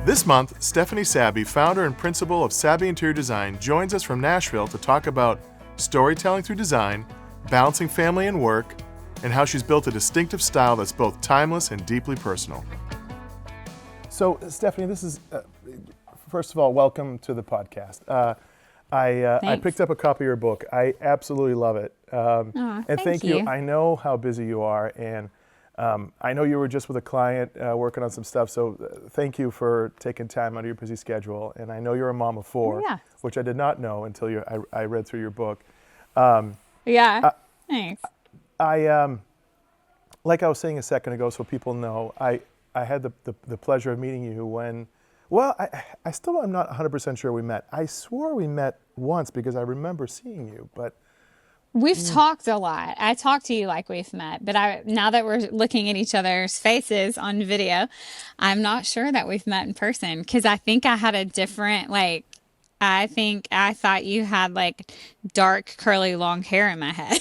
This month, Stephanie Sabbe, founder and principal of Sabbe Interior Design, joins us from Nashville to talk about storytelling through design, balancing family and work, and how she's built a distinctive style that's both timeless and deeply personal. So, Stephanie, this is, first of all, welcome to the podcast. I picked up a copy of your book. I absolutely love it. And thank you. I know how busy you are, and I know you were just with a client working on some stuff, so thank you for taking time out of your busy schedule. And I know you're a mom of 4, which I did not know until I read through your book. Thanks. Like I was saying a second ago, so people know, I had the pleasure of meeting you when, well, I still am not 100% sure we met. I swore we met once because I remember seeing you, but... We've talked a lot. I talked to you like we've met, but now that we're looking at each other's faces on video, I'm not sure that we've met in person because I think I had a different, I think I thought you had dark, curly, long hair in my head.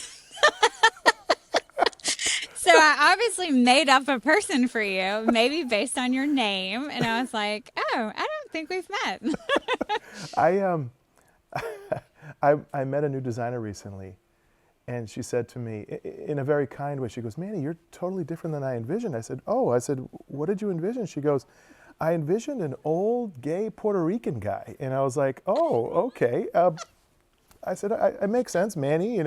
So I obviously made up a person for you, maybe based on your name. And I was like, oh, I don't think we've met. I met a new designer recently. And she said to me, in a very kind way, she goes, Manny, you're totally different than I envisioned. I said, what did you envision? She goes, I envisioned an old, gay Puerto Rican guy. And I was like, oh, okay. I said, it makes sense. Manny,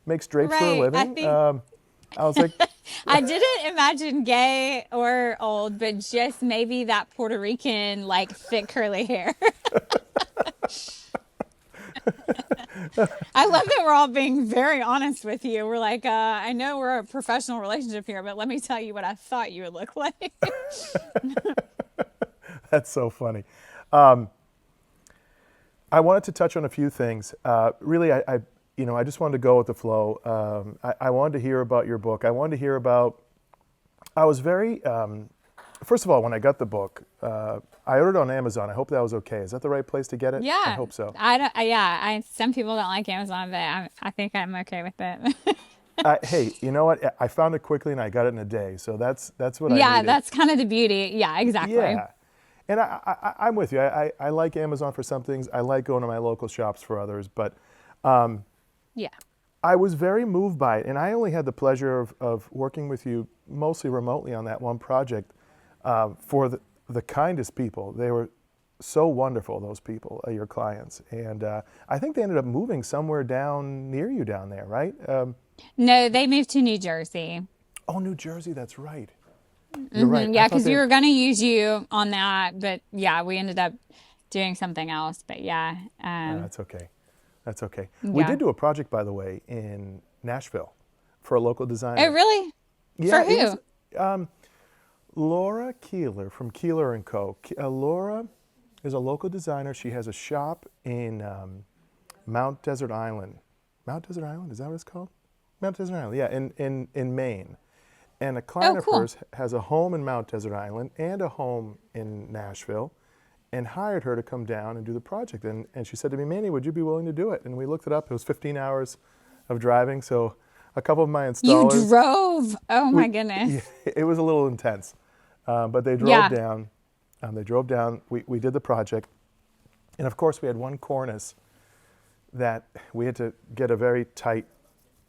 makes drapes for a living. I was like... I didn't imagine gay or old, but just maybe that Puerto Rican, thick curly hair. I love that we're all being very honest with you. We're like, I know we're a professional relationship here, but let me tell you what I thought you would look like. That's so funny. I wanted to touch on a few things. Really, I just wanted to go with the flow. I wanted to hear about your book. I wanted to hear about, I was very, first of all, when I got the book, I ordered it on Amazon. I hope that was okay. Is that the right place to get it? Yeah. I hope so. Some people don't like Amazon, but I think I'm okay with it. Hey, you know what? I found it quickly and I got it in a day. So that's what I needed. Yeah, that's kind of the beauty. Yeah, exactly. Yeah. And I'm with you. I like Amazon for some things. I like going to my local shops for others. But I was very moved by it. And I only had the pleasure of working with you mostly remotely on that one project for the kindest people. They were so wonderful, those people, your clients. And I think they ended up moving somewhere down near you down there, right? No, they moved to New Jersey. Oh, New Jersey, that's right. You're right. Yeah, because we were going to use you on that, but yeah, we ended up doing something else. But yeah. That's okay. That's okay. Yeah. We did do a project, by the way, in Nashville for a local designer. Oh, really? Yeah, for who? Was, Laura Keeler from Keeler & Co. Laura is a local designer. She has a shop in Mount Desert Island. Mount Desert Island, is that what it's called? Mount Desert Island, yeah, in Maine. And a client of hers has a home in Mount Desert Island and a home in Nashville and hired her to come down and do the project. And she said to me, Manny, would you be willing to do it? And we looked it up. It was 15 hours of driving, so a couple of my installers... You drove? Oh, my goodness. Yeah, it was a little intense. But they drove down. We did the project. And, of course, we had one cornice that we had to get a very tight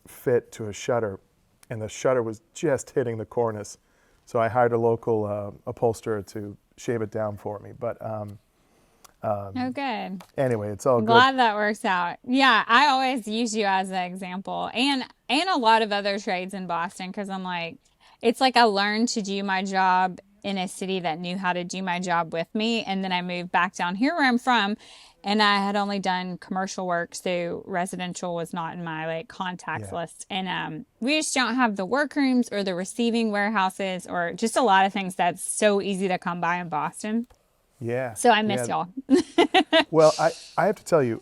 fit to a shutter. And the shutter was just hitting the cornice. So I hired a local upholsterer to shave it down for me. But oh, good. Anyway, it's all good. Glad that works out. Yeah, I always use you as an example. And a lot of other trades in Boston because I'm like, it's like I learned to do my job in a city that knew how to do my job with me. And then I moved back down here where I'm from. And I had only done commercial work, so residential was not in my contacts list. And we just don't have the workrooms or the receiving warehouses or just a lot of things that's so easy to come by in Boston. Yeah. So I miss y'all. Well, I have to tell you,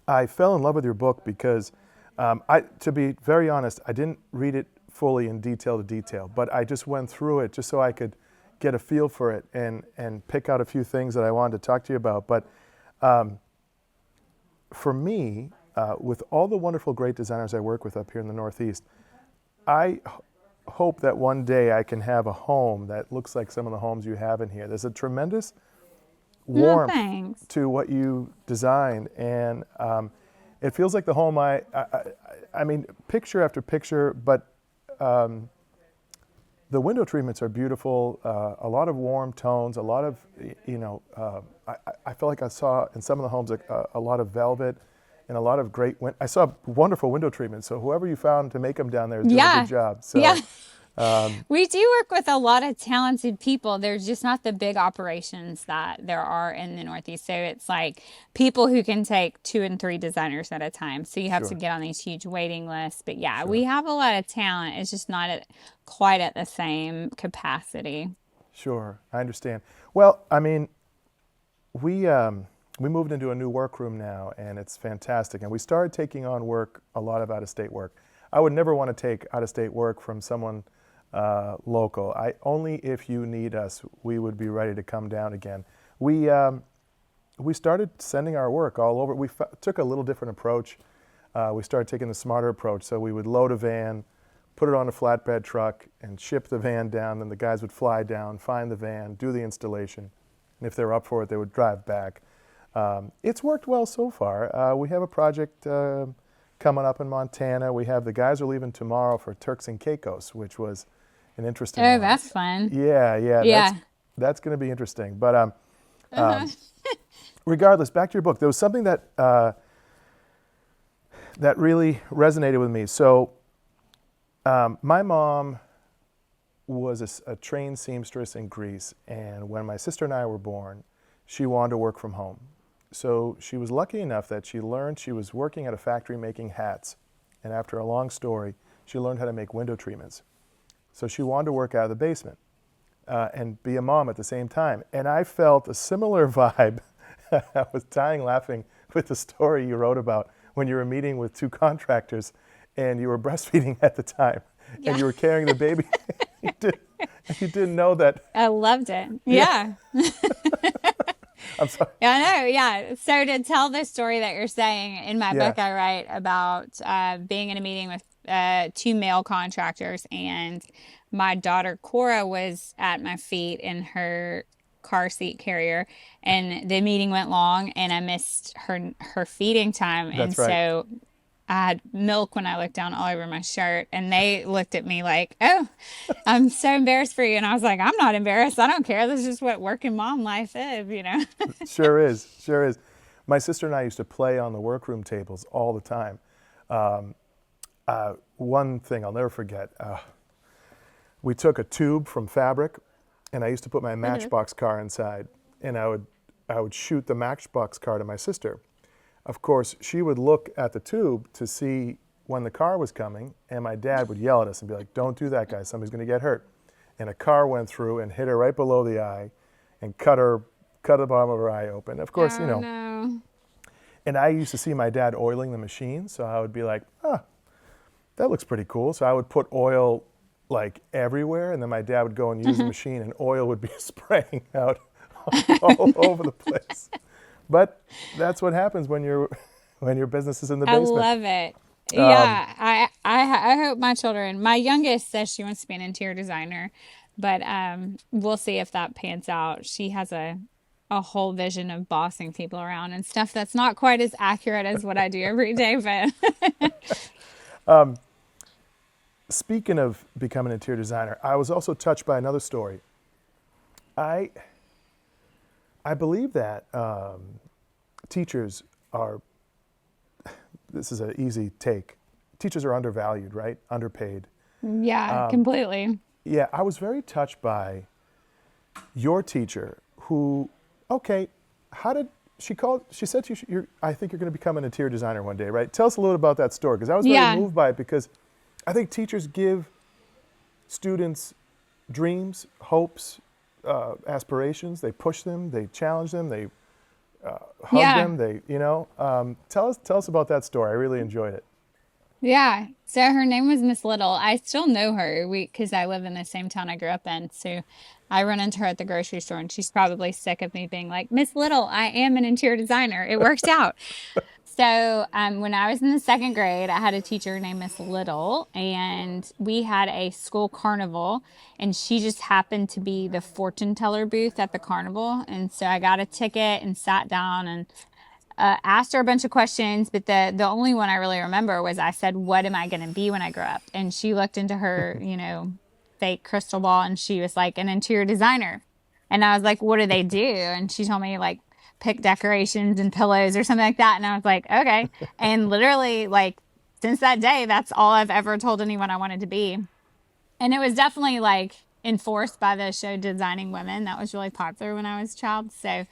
I fell in love with your book because, to be very honest, I didn't read it fully in detail to detail, but I just went through it just so I could get a feel for it and pick out a few things that I wanted to talk to you about. But for me, with all the wonderful, great designers I work with up here in the Northeast, I hope that one day I can have a home that looks like some of the homes you have in here. There's a tremendous No, warmth thanks. to what you designed, and it feels like the home I mean, picture after picture, but the window treatments are beautiful, a lot of warm tones, a lot of, I felt like I saw in some of the homes a lot of velvet and a lot of great, I saw wonderful window treatments. So whoever you found to make them down there is doing a Yeah. good job. So, Yeah. We do work with a lot of talented people. There's just not the big operations that there are in the Northeast. So it's like people who can take 2 and 3 designers at a time. So you have to Sure. get on these huge waiting lists. But yeah, Sure. we have a lot of talent. It's just not quite at the same capacity. Sure, I understand. Well, I mean, we moved into a new workroom now, and it's fantastic. And we started taking on work, a lot of out-of-state work. I would never want to take out-of-state work from someone local. Only if you need us, we would be ready to come down again. We started sending our work all over. We took a little different approach. We started taking the smarter approach. So we would load a van, put it on a flatbed truck, and ship the van down. Then the guys would fly down, find the van, do the installation. And if they were up for it, they would drive back. It's worked well so far. We have a project coming up in Montana. The guys are leaving tomorrow for Turks and Caicos, which was an interesting Oh, one. that's fun. Yeah. Yeah. That's going to be interesting. But regardless, back to your book. There was something that that really resonated with me. So my mom was a trained seamstress in Greece, and when my sister and I were born, she wanted to work from home. So she was lucky enough that she was working at a factory making hats, and after a long story, she learned how to make window treatments. So she wanted to work out of the basement and be a mom at the same time. And I felt a similar vibe. I was dying laughing with the story you wrote about when you were meeting with 2 contractors and you were breastfeeding at the time, and you were carrying the baby. You didn't know that. I loved it. Yeah. I'm sorry. Yeah, I know. Yeah. So to tell the story that you're saying in my book, I write about being in a meeting with 2 male contractors, and my daughter Cora was at my feet in her car seat carrier, and the meeting went long, and I missed her feeding time. That's and right. So I had milk when I looked down all over my shirt, and they looked at me like, "Oh, I'm so embarrassed for you." And I was like, "I'm not embarrassed. I don't care. This is just what working mom life is." Sure is. My sister and I used to play on the workroom tables all the time. One thing I'll never forget, we took a tube from fabric, and I used to put my Matchbox car inside, and I would shoot the Matchbox car to my sister. Of course, she would look at the tube to see when the car was coming, and my dad would yell at us and be like, "Don't do that, guys. Somebody's going to get hurt." And a car went through and hit her right below the eye and cut the bottom of her eye open. Of course, Oh, no. And I used to see my dad oiling the machine, so I would be like, that looks pretty cool. So I would put oil like everywhere, and then my dad would go and use the machine, and oil would be spraying out all over the place. But that's what happens when your business is in the basement. I love it. Yeah, I hope my youngest says she wants to be an interior designer, but we'll see if that pans out. She has a whole vision of bossing people around and stuff that's not quite as accurate as what I do every day, but Speaking of becoming an interior designer, I was also touched by another story. I believe that teachers are, this is an easy take, teachers are undervalued, right? Underpaid. yeah, completely. Yeah, I was very touched by your teacher who, she said to you, I think you're going to become an interior designer one day, right? Tell us a little about that story, because I was very moved by it, because I think teachers give students dreams, hopes, aspirations. They push them, they challenge them, they hug them. Tell us about that story. I really enjoyed it. Yeah. So her name was Miss Little. I still know her because I live in the same town I grew up in. So I run into her at the grocery store and she's probably sick of me being like, Miss Little, I am an interior designer. It works out. So when I was in the second grade, I had a teacher named Miss Little, and we had a school carnival, and she just happened to be the fortune teller booth at the carnival. And so I got a ticket and sat down and asked her a bunch of questions, but the only one I really remember was I said, "What am I going to be when I grow up?" And she looked into her, fake crystal ball, and she was like, "An interior designer." And I was like, "What do they do?" And she told me like pick decorations and pillows or something like that. And I was like, "Okay." And literally, like since that day, that's all I've ever told anyone I wanted to be. And it was definitely like enforced by the show Designing Women that was really popular when I was a child. So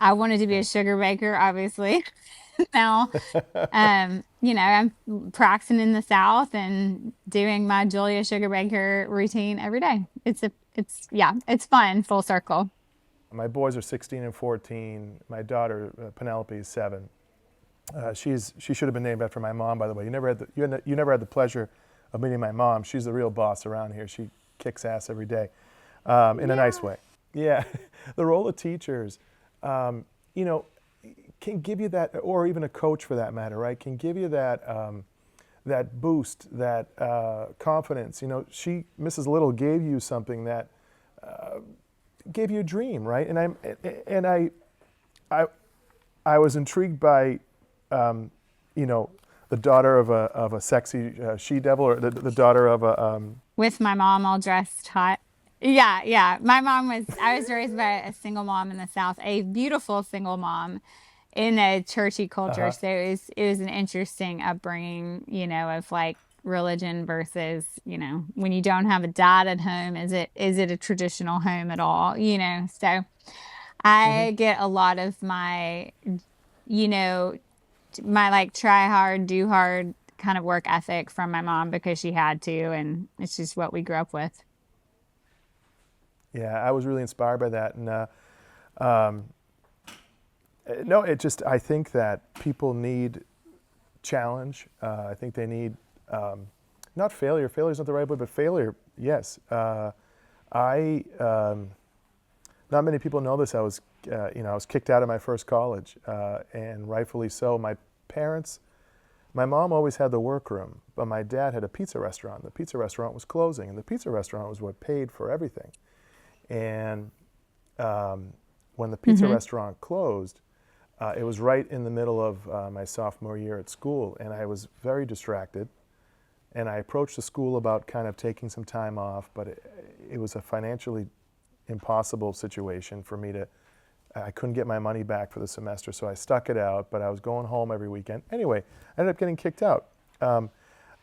I wanted to be a sugar baker, obviously. Now, I'm practicing in the South and doing my Julia sugar baker routine every day. It's fun, full circle. My boys are 16 and 14. My daughter, Penelope, is 7. She should have been named after my mom, by the way. You never had the pleasure of meeting my mom. She's the real boss around here. She kicks ass every day, in a nice way. Yeah, the role of teachers, can give you that, or even a coach for that matter, right? Can give you that that boost, that confidence. Mrs. Little gave you something that gave you a dream, right? I was intrigued by, the daughter of a sexy she devil, or the daughter of a. With my mom all dressed hot. Yeah, yeah. I was raised by a single mom in the South, a beautiful single mom in a churchy culture. So it was an interesting upbringing, of like religion versus, when you don't have a dad at home, is it a traditional home at all? So I get a lot of you know, my like try hard, do hard kind of work ethic from my mom because she had to, and it's just what we grew up with. Yeah, I was really inspired by that, and um, no, I think that people need challenge. I think they need, not failure. Failure is not the right word, but failure, yes. Not many people know this. I was kicked out of my first college, and rightfully so. My mom always had the workroom, but my dad had a pizza restaurant. The pizza restaurant was closing, and the pizza restaurant was what paid for everything. And when the pizza restaurant closed, it was right in the middle of my sophomore year at school, and I was very distracted. And I approached the school about kind of taking some time off, but it was a financially impossible situation for me I couldn't get my money back for the semester, so I stuck it out, but I was going home every weekend. Anyway, I ended up getting kicked out.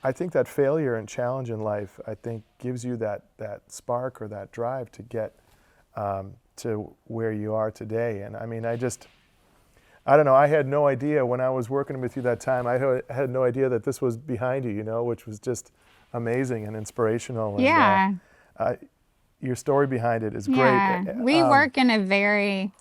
I think that failure and challenge in life, I think, gives you that spark or that drive to get to where you are today. And I mean, I don't know, I had no idea when I was working with you that time, I had no idea that this was behind you, which was just amazing and inspirational. Yeah. And your story behind it is Yeah. great. We work in a very,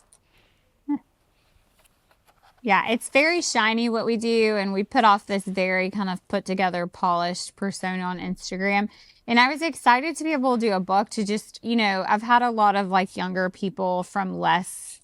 yeah, it's very shiny what we do. And we put off this very kind of put together, polished persona on Instagram. And I was excited to be able to do a book to just, I've had a lot of like younger people from less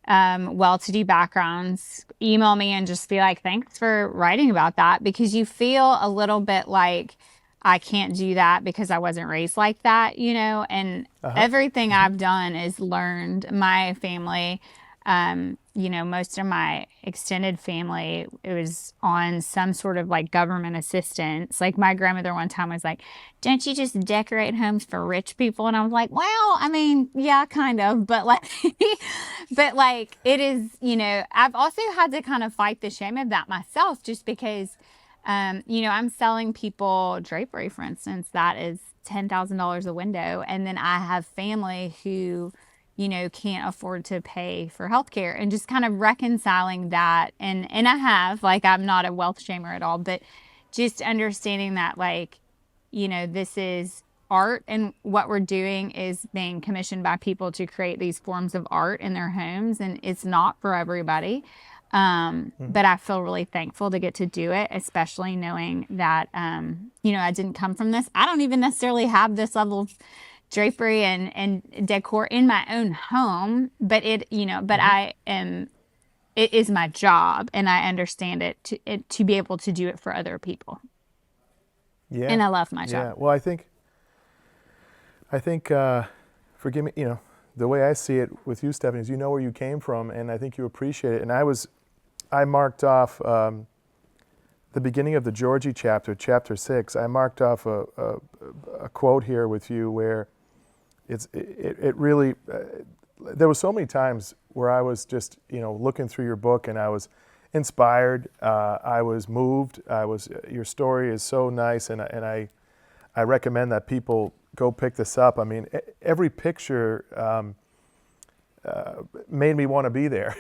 well-to-do backgrounds email me and just be like, thanks for writing about that, because you feel a little bit like I can't do that because I wasn't raised like that, and everything I've done is learned. My family, most of my extended family, it was on some sort of like government assistance. Like my grandmother one time was like, don't you just decorate homes for rich people? And I was like, well, I mean, yeah, kind of, but like, but like it is, I've also had to kind of fight the shame of that myself, just because, I'm selling people drapery, for instance, that is $10,000 a window. And then I have family who, can't afford to pay for healthcare, and just kind of reconciling that. And I have, like, I'm not a wealth shamer at all, but just understanding that, like, this is art, and what we're doing is being commissioned by people to create these forms of art in their homes, and it's not for everybody. But I feel really thankful to get to do it, especially knowing that, I didn't come from this. I don't even necessarily have this level of drapery and decor in my own home, but it is my job, and I understand it to be able to do it for other people. Yeah. And I love my job. Yeah. Well, I think, forgive me, the way I see it with you, Stephanie, is you know where you came from, and I think you appreciate it. And I marked off the beginning of the Georgie chapter 6. I marked off a quote here with you where it really, there were so many times where I was just, looking through your book, and I was inspired. I was moved. Your story is so nice, and I recommend that people go pick this up. I mean, every picture made me want to be there.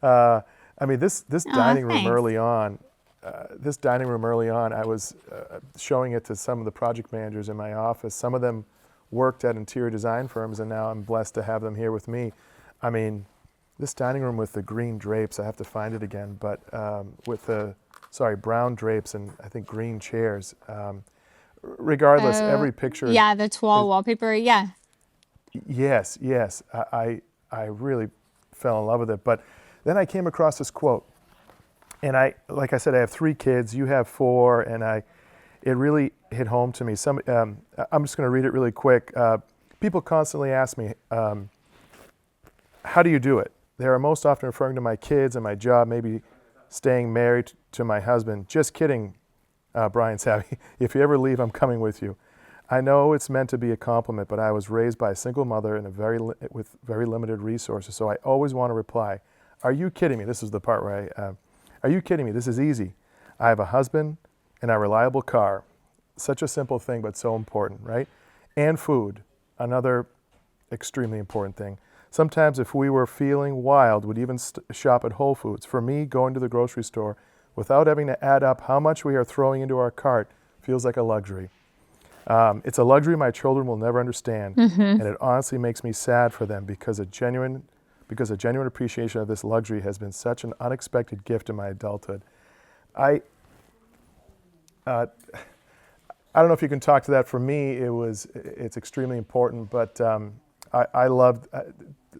I mean, this dining room early on. I was showing it to some of the project managers in my office. Some of them worked at interior design firms, and now I'm blessed to have them here with me. I mean, this dining room with the green drapes, I have to find it again, but with the brown drapes and I think green chairs. Regardless, every picture. Yeah, the toile wallpaper. Yeah. Yes. I really fell in love with it. But then I came across this quote, and like I said, I have 3 kids. You have 4, and it really hit home to me. I'm just going to read it really quick. People constantly ask me, how do you do it? They are most often referring to my kids and my job, maybe staying married to my husband. Just kidding, Brian Sabbe. If you ever leave, I'm coming with you. I know it's meant to be a compliment, but I was raised by a single mother and with very limited resources, so I always want to reply, are you kidding me? This is the part where are you kidding me? This is easy. I have a husband and a reliable car. Such a simple thing, but so important, right? And food, another extremely important thing. Sometimes if we were feeling wild, we'd even shop at Whole Foods. For me, going to the grocery store without having to add up how much we are throwing into our cart feels like a luxury. It's a luxury my children will never understand, and it honestly makes me sad for them because a genuine appreciation of this luxury has been such an unexpected gift in my adulthood. I don't know if you can talk to that. For me, it's extremely important, but I loved.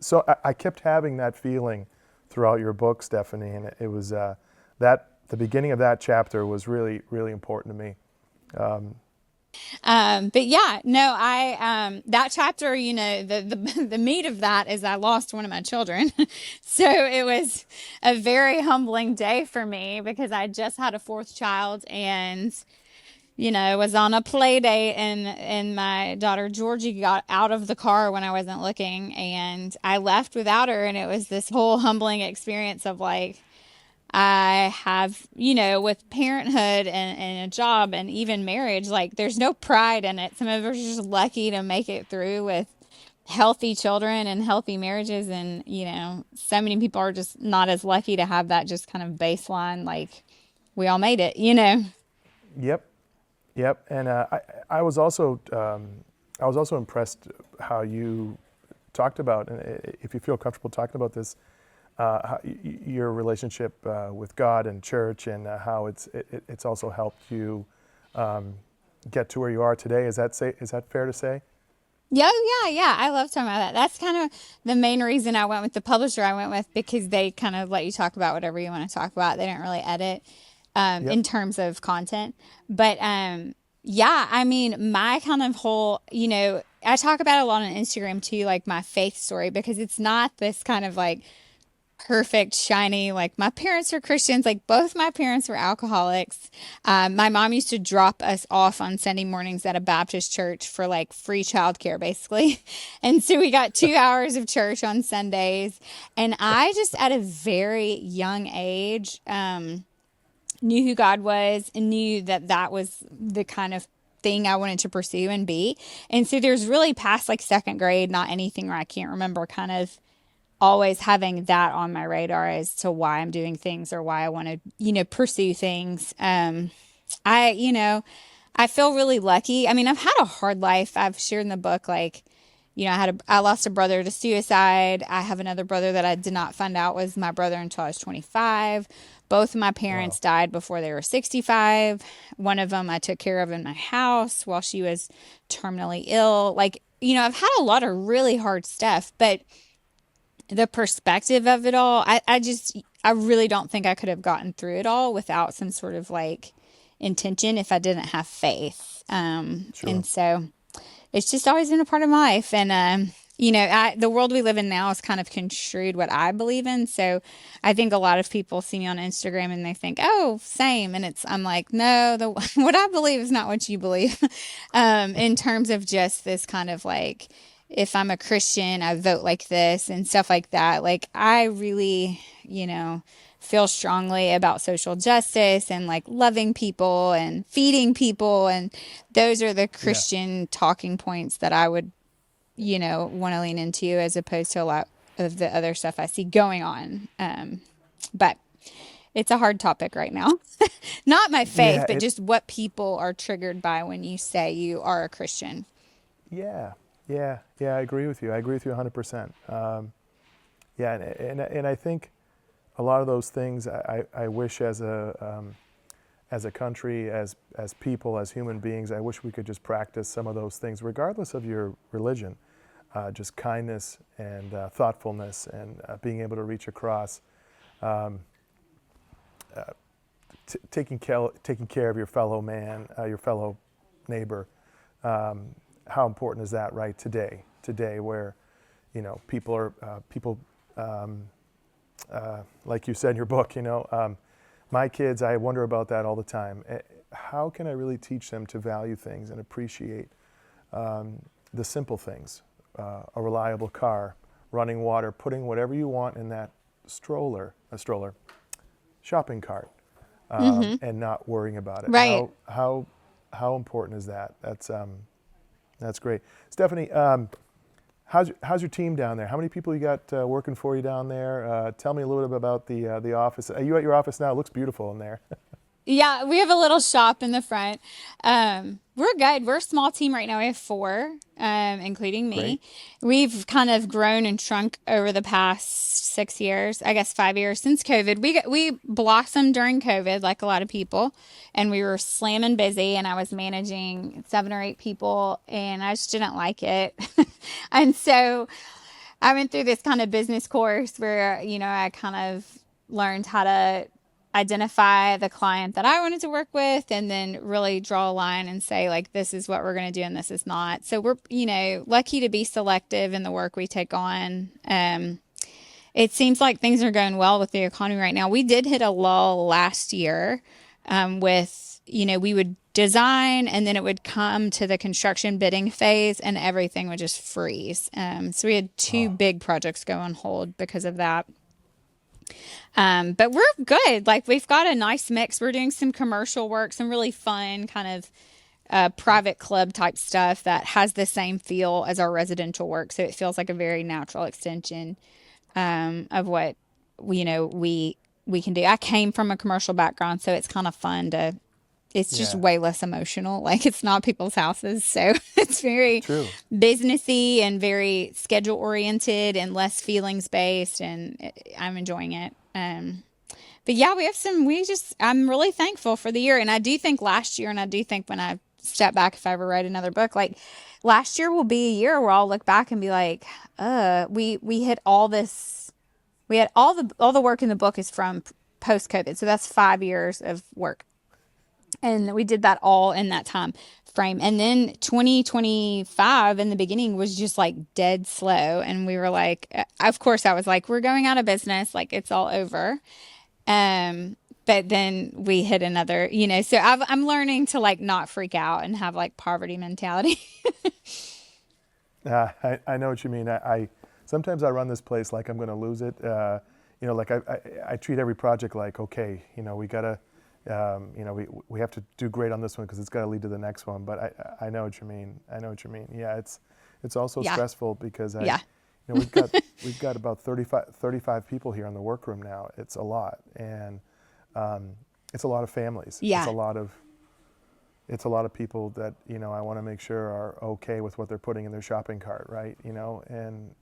So I kept having that feeling throughout your book, Stephanie, and it was that the beginning of that chapter was really, really important to me. But yeah, no, that chapter, the meat of that is I lost one of my children. So it was a very humbling day for me because I just had a 4th child and, was on a play date and my daughter Georgie got out of the car when I wasn't looking and I left without her. And it was this whole humbling experience of like, I have, with parenthood and a job and even marriage, like there's no pride in it. Some of us are just lucky to make it through with healthy children and healthy marriages. And, so many people are just not as lucky to have that just kind of baseline, like we all made it, Yep. And I was also impressed how you talked about, and if you feel comfortable talking about this, your relationship with God and church, and how it's also helped you get to where you are today. Is that fair to say? Yeah. I love talking about that. That's kind of the main reason I went with the publisher I went with, because they kind of let you talk about whatever you want to talk about. They didn't really edit in terms of content. But I mean, my kind of whole, I talk about it a lot on Instagram too, like my faith story, because it's not this kind of like perfect, shiny, like my parents are Christians. Like both my parents were alcoholics. My mom used to drop us off on Sunday mornings at a Baptist church for like free childcare, basically. And so we got 2 hours of church on Sundays. And I just at a very young age knew who God was and knew that was the kind of thing I wanted to pursue and be. And so there's really past like 2nd grade, not anything where I can't remember kind of always having that on my radar as to why I'm doing things or why I want to, pursue things. I feel really lucky. I mean, I've had a hard life. I've shared in the book, like, I lost a brother to suicide. I have another brother that I did not find out was my brother until I was 25. Both of my parents Wow. died before they were 65. One of them I took care of in my house while she was terminally ill. Like, I've had a lot of really hard stuff, but the perspective of it all, I really don't think I could have gotten through it all without some sort of like intention if I didn't have faith. Sure. And so it's just always been a part of my life. And, the world we live in now is kind of construed what I believe in. So I think a lot of people see me on Instagram and they think, oh, same. And I'm like, no, what I believe is not what you believe. In terms of just this kind of like, if I'm a Christian, I vote like this and stuff like that. Like I really, feel strongly about social justice and like loving people and feeding people. And those are the Yeah. Christian talking points that I would, want to lean into as opposed to a lot of the other stuff I see going on. But it's a hard topic right now. Not my faith, Yeah. but just what people are triggered by when you say you are a Christian. Yeah. Yeah. I agree with you. I agree with you 100%. Yeah. And I think a lot of those things I wish as a country, as people, as human beings, I wish we could just practice some of those things, regardless of your religion. Just kindness and thoughtfulness and being able to reach across, taking care of your fellow man, your fellow neighbor. How important is that, right? Today, where people like you said in your book, my kids, I wonder about that all the time. How can I really teach them to value things and appreciate the simple things? A reliable car, running water, putting whatever you want in that shopping cart, and not worrying about it. Right. How important is that? That's great. Stephanie, how's your team down there? How many people you got working for you down there? Tell me a little bit about the office. Are you at your office now? It looks beautiful in there. Yeah, we have a little shop in the front. We're good. We're a small team right now. We have four, including me. Great. We've kind of grown and shrunk over the past 6 years, I guess 5 years since COVID. We blossomed during COVID, like a lot of people, and we were slamming busy. And I was managing 7 or 8 people, and I just didn't like it. And so I went through this kind of business course where I kind of learned how to identify the client that I wanted to work with and then really draw a line and say, like, this is what we're going to do and this is not. So we're, lucky to be selective in the work we take on. It seems like things are going well with the economy right now. We did hit a lull last year with, we would design and then it would come to the construction bidding phase and everything would just freeze. So we had 2 big projects go on hold because of that. But we're good. Like we've got a nice mix. We're doing some commercial work, some really fun kind of private club type stuff that has the same feel as our residential work. So it feels like a very natural extension of what we can do. I came from a commercial background, so it's kind of fun to. It's just Yeah. way less emotional. Like it's not people's houses, so it's very True. businessy and very schedule oriented and less feelings based, and I'm enjoying it. But yeah, I'm really thankful for the year. And I do think last year, and I do think when I step back, if I ever write another book, like last year will be a year where I'll look back and be like, we hit all this, we had all the work in the book is from post COVID. So that's 5 years of work. And we did that all in that time frame. And then 2025 in the beginning was just like dead slow. And we were like, of course I was like, we're going out of business. Like it's all over. But then we hit another, so I'm learning to like not freak out and have like poverty mentality. I know what you mean. I sometimes I run this place like I'm going to lose it. Like I treat every project like, okay, we gotta, we have to do great on this one because it's got to lead to the next one. But I know what you mean. Yeah, it's also stressful because we've got about 35 people here in the workroom now. It's a lot, and it's a lot of families. Yeah. It's a lot of it's a lot of people that, I want to make sure are okay with what they're putting in their shopping cart, right? And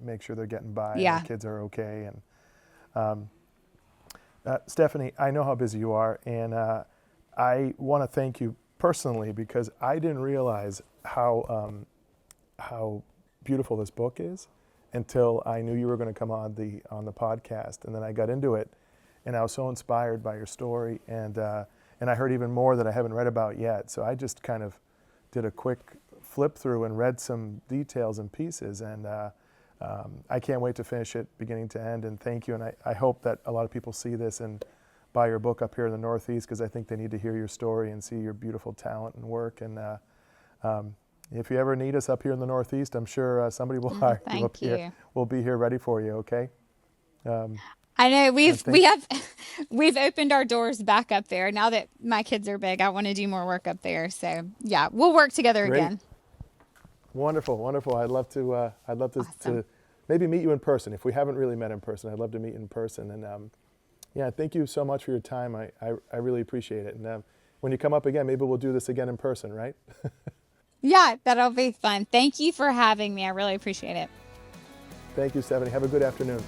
make sure they're getting by and Yeah. their kids are okay. And Stephanie, I know how busy you are, and I want to thank you personally because I didn't realize how beautiful this book is until I knew you were going to come on the podcast, and then I got into it, and I was so inspired by your story, and I heard even more that I haven't read about yet. So I just kind of did a quick flip through and read some details and pieces, and I can't wait to finish it beginning to end. And thank you, and I hope that a lot of people see this and buy your book up here in the Northeast, because I think they need to hear your story and see your beautiful talent and work. And if you ever need us up here in the Northeast, I'm sure somebody will hire you up here. We'll be here ready for you, okay? I know we've opened our doors back up there. Now that my kids are big, I want to do more work up there. So yeah, we'll work together again. Wonderful, wonderful. I'd love to Awesome. to maybe meet you in person. If we haven't really met in person, I'd love to meet in person. And yeah, thank you so much for your time. I really appreciate it. And when you come up again, maybe we'll do this again in person, right? Yeah, that'll be fun. Thank you for having me. I really appreciate it. Thank you, Stephanie. Have a good afternoon.